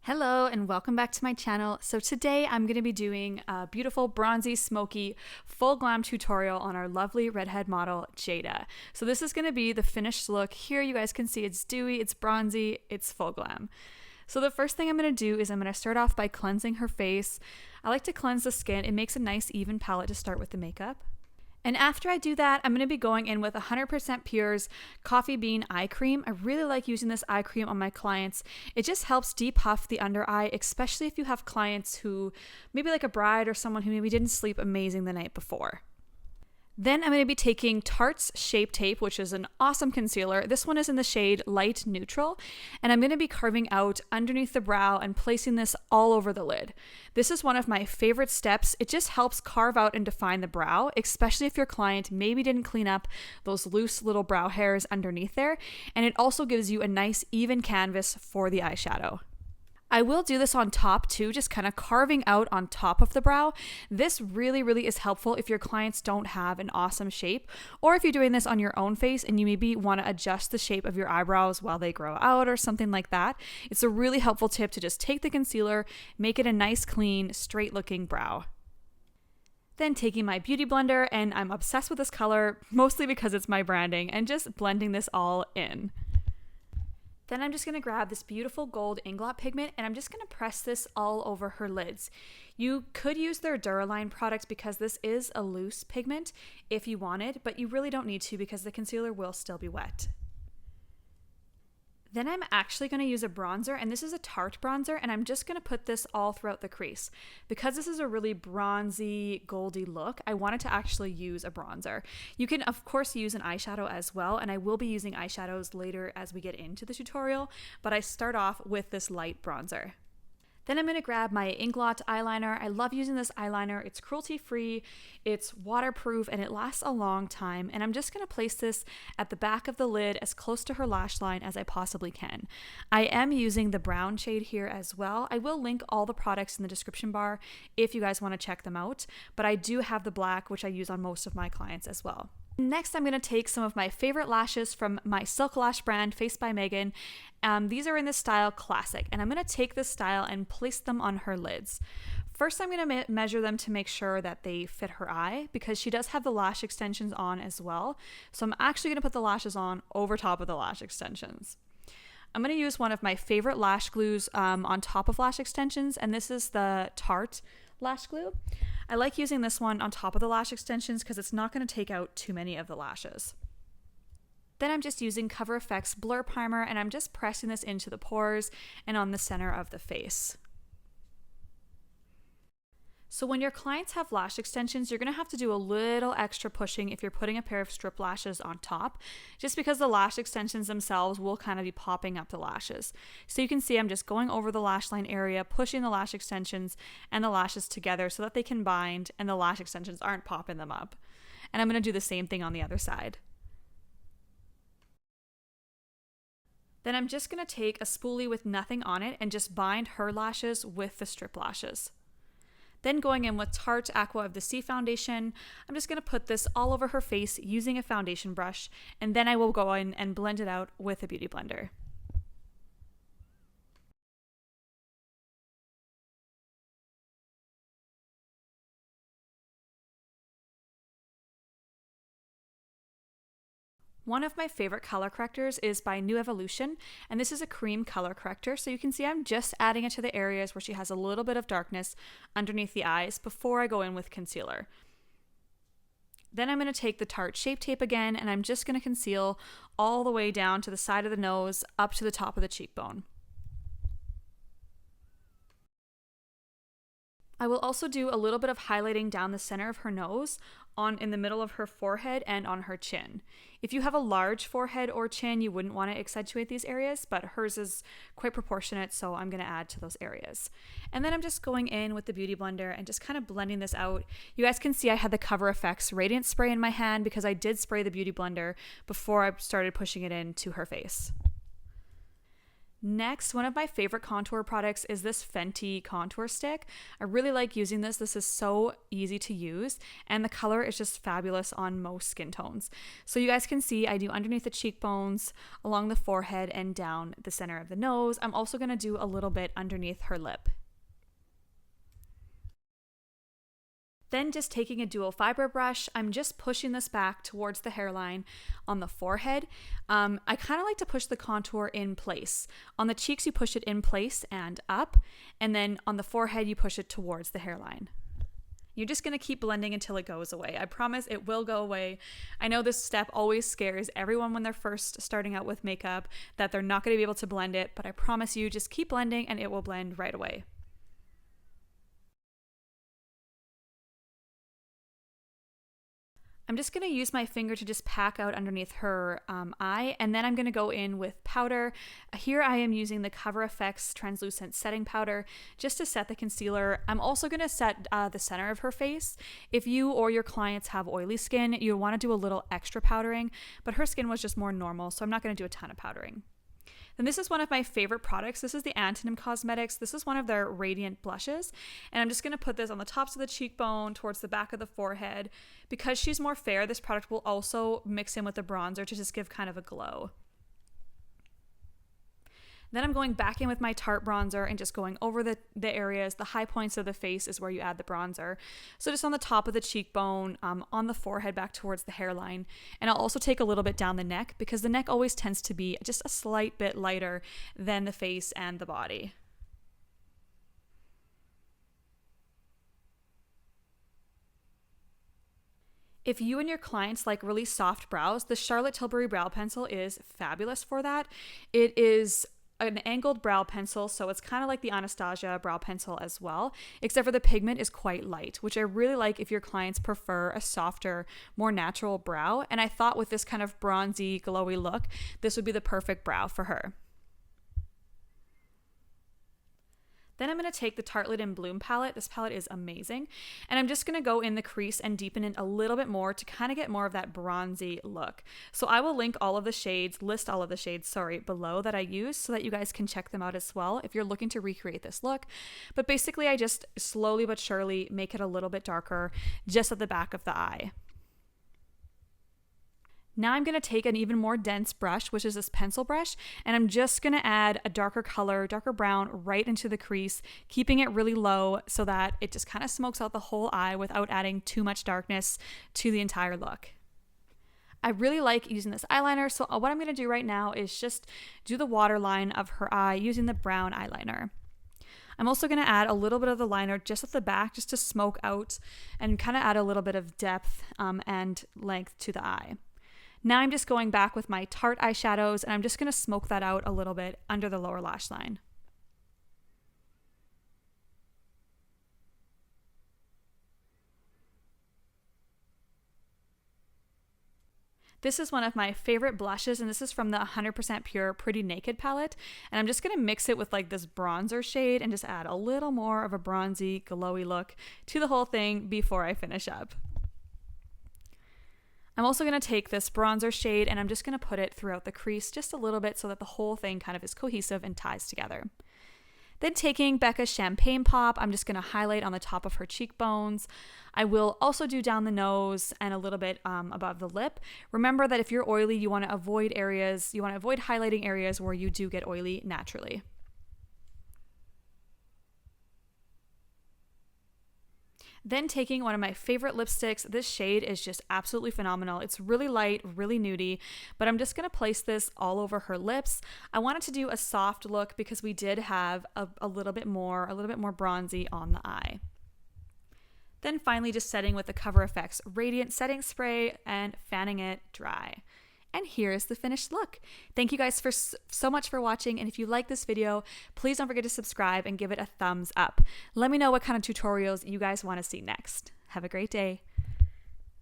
Hello and welcome back to my channel. So today I'm going to be doing a beautiful bronzy smoky full glam tutorial on our lovely redhead model Jayda. So this is going to be the finished look. Here you guys can see it's dewy, it's bronzy, it's full glam. So the first thing I'm going to do is I'm going to start off by cleansing her face. I like to cleanse the skin. It makes a nice even palette to start with the makeup. And after I do that, I'm going to be going in with 100% Pure's Coffee Bean Eye Cream. I really like using this eye cream on my clients. It just helps depuff the under eye, especially if you have clients who, maybe like a bride or someone who maybe didn't sleep amazing the night before. Then I'm going to be taking Tarte's Shape Tape, which is an awesome concealer. This one is in the shade Light Neutral, and I'm going to be carving out underneath the brow and placing this all over the lid. This is one of my favorite steps. It just helps carve out and define the brow, especially if your client maybe didn't clean up those loose little brow hairs underneath there, and it also gives you a nice even canvas for the eyeshadow. I will do this on top too, just kind of carving out on top of the brow. This really is helpful if your clients don't have an awesome shape, or if you're doing this on your own face and you maybe want to adjust the shape of your eyebrows while they grow out or something like that. It's a really helpful tip to just take the concealer, make it a nice, clean, straight looking brow. Then taking my beauty blender, and I'm obsessed with this color, mostly because it's my branding, and just blending this all in. Then I'm just going to grab this beautiful gold Inglot pigment and I'm just going to press this all over her lids. You could use their Duraline product because this is a loose pigment if you wanted, but you really don't need to because the concealer will still be wet. Then I'm actually going to use a bronzer, and this is a Tarte bronzer, and I'm just going to put this all throughout the crease. Because this is a really bronzy, goldy look, I wanted to actually use a bronzer. You can, of course, use an eyeshadow as well, and I will be using eyeshadows later as we get into the tutorial, but I start off with this light bronzer. Then I'm going to grab my Inglot eyeliner. I love using this eyeliner. It's cruelty-free, it's waterproof, and it lasts a long time. And I'm just going to place this at the back of the lid as close to her lash line as I possibly can. I am using the brown shade here as well. I will link all the products in the description bar if you guys want to check them out. But I do have the black, which I use on most of my clients as well. Next, I'm going to take some of my favorite lashes from my Silk Lash brand, Face by Meagan. These are in the style Classic, and I'm going to take this style and place them on her lids. First, I'm going to measure them to make sure that they fit her eye, because she does have the lash extensions on as well. So I'm actually going to put the lashes on over top of the lash extensions. I'm going to use one of my favorite lash glues on top of lash extensions, and this is the Tarte lash glue. I like using this one on top of the lash extensions because it's not going to take out too many of the lashes. Then I'm just using Cover FX Blur Primer, and I'm just pressing this into the pores and on the center of the face. So when your clients have lash extensions, you're going to have to do a little extra pushing if you're putting a pair of strip lashes on top, just because the lash extensions themselves will kind of be popping up the lashes. So you can see I'm just going over the lash line area, pushing the lash extensions and the lashes together so that they can bind and the lash extensions aren't popping them up. And I'm going to do the same thing on the other side. Then I'm just going to take a spoolie with nothing on it and just bind her lashes with the strip lashes. Then going in with Tarte Aqua of the Sea foundation, I'm just going to put this all over her face using a foundation brush, and then I will go in and blend it out with a beauty blender. One of my favorite color correctors is by New Evolution, and this is a cream color corrector, so you can see I'm just adding it to the areas where she has a little bit of darkness underneath the eyes before I go in with concealer. Then I'm going to take the Tarte Shape Tape again, and I'm just going to conceal all the way down to the side of the nose up to the top of the cheekbone. I will also do a little bit of highlighting down the center of her nose, in the middle of her forehead and on her chin. If you have a large forehead or chin, you wouldn't want to accentuate these areas, but hers is quite proportionate, so I'm going to add to those areas. And then I'm just going in with the beauty blender and just kind of blending this out. You guys can see I had the Cover FX Radiant Spray in my hand because I did spray the beauty blender before I started pushing it into her face. Next, one of my favorite contour products is this Fenty contour stick. I really like using this. This is so easy to use and the color is just fabulous on most skin tones. So you guys can see I do underneath the cheekbones, along the forehead, and down the center of the nose. I'm also going to do a little bit underneath her lip. Then just taking a dual fiber brush, I'm just pushing this back towards the hairline on the forehead. I kind of like to push the contour in place. On the cheeks, you push it in place and up, and then on the forehead, you push it towards the hairline. You're just going to keep blending until it goes away. I promise it will go away. I know this step always scares everyone when they're first starting out with makeup, that they're not going to be able to blend it, but I promise you, just keep blending and it will blend right away. I'm just going to use my finger to just pack out underneath her eye, and then I'm going to go in with powder. Here I am using the Cover FX Translucent Setting Powder just to set the concealer. I'm also going to set the center of her face. If you or your clients have oily skin, you want to do a little extra powdering, but her skin was just more normal, so I'm not going to do a ton of powdering. Then this is one of my favorite products. This is the Antonym Cosmetics. This is one of their Radiant blushes. And I'm just going to put this on the tops of the cheekbone, towards the back of the forehead. Because she's more fair, this product will also mix in with the bronzer to just give kind of a glow. Then I'm going back in with my Tarte bronzer and just going over the areas. The high points of the face is where you add the bronzer. So just on the top of the cheekbone, on the forehead back towards the hairline. And I'll also take a little bit down the neck because the neck always tends to be just a slight bit lighter than the face and the body. If you and your clients like really soft brows, the Charlotte Tilbury Brow Pencil is fabulous for that. It is an angled brow pencil, so it's kind of like the Anastasia brow pencil as well, except for the pigment is quite light, which I really like if your clients prefer a softer, more natural brow. And I thought with this kind of bronzy, glowy look, this would be the perfect brow for her. Then I'm going to take the Tartelette in Bloom palette. This palette is amazing. And I'm just going to go in the crease and deepen it a little bit more to kind of get more of that bronzy look. So I will link all of the shades, list all of the shades, below that I use so that you guys can check them out as well if you're looking to recreate this look. But basically I just slowly but surely make it a little bit darker just at the back of the eye. Now I'm going to take an even more dense brush, which is this pencil brush, and I'm just going to add a darker color, darker brown, right into the crease, keeping it really low so that it just kind of smokes out the whole eye without adding too much darkness to the entire look. I really like using this eyeliner, so what I'm going to do right now is just do the waterline of her eye using the brown eyeliner. I'm also going to add a little bit of the liner just at the back just to smoke out and kind of add a little bit of depth and length to the eye. Now I'm just going back with my Tarte eyeshadows and I'm just going to smoke that out a little bit under the lower lash line. This is one of my favorite blushes, and this is from the 100% Pure Pretty Naked palette. And I'm just going to mix it with like this bronzer shade and just add a little more of a bronzy, glowy look to the whole thing before I finish up. I'm also going to take this bronzer shade and I'm just going to put it throughout the crease just a little bit so that the whole thing kind of is cohesive and ties together. Then taking Becca's Champagne Pop, I'm just going to highlight on the top of her cheekbones. I will also do down the nose and a little bit above the lip. Remember that if you're oily, you want to avoid highlighting areas where you do get oily naturally. Then taking one of my favorite lipsticks, this shade is just absolutely phenomenal. It's really light, really nudie, but I'm just going to place this all over her lips. I wanted to do a soft look because we did have a little bit more bronzy on the eye. Then finally just setting with the Cover FX Radiant Setting Spray and fanning it dry. And here's the finished look. Thank you guys so much for watching, and if you like this video, please don't forget to subscribe and give it a thumbs up. Let me know what kind of tutorials you guys want to see next. Have a great day.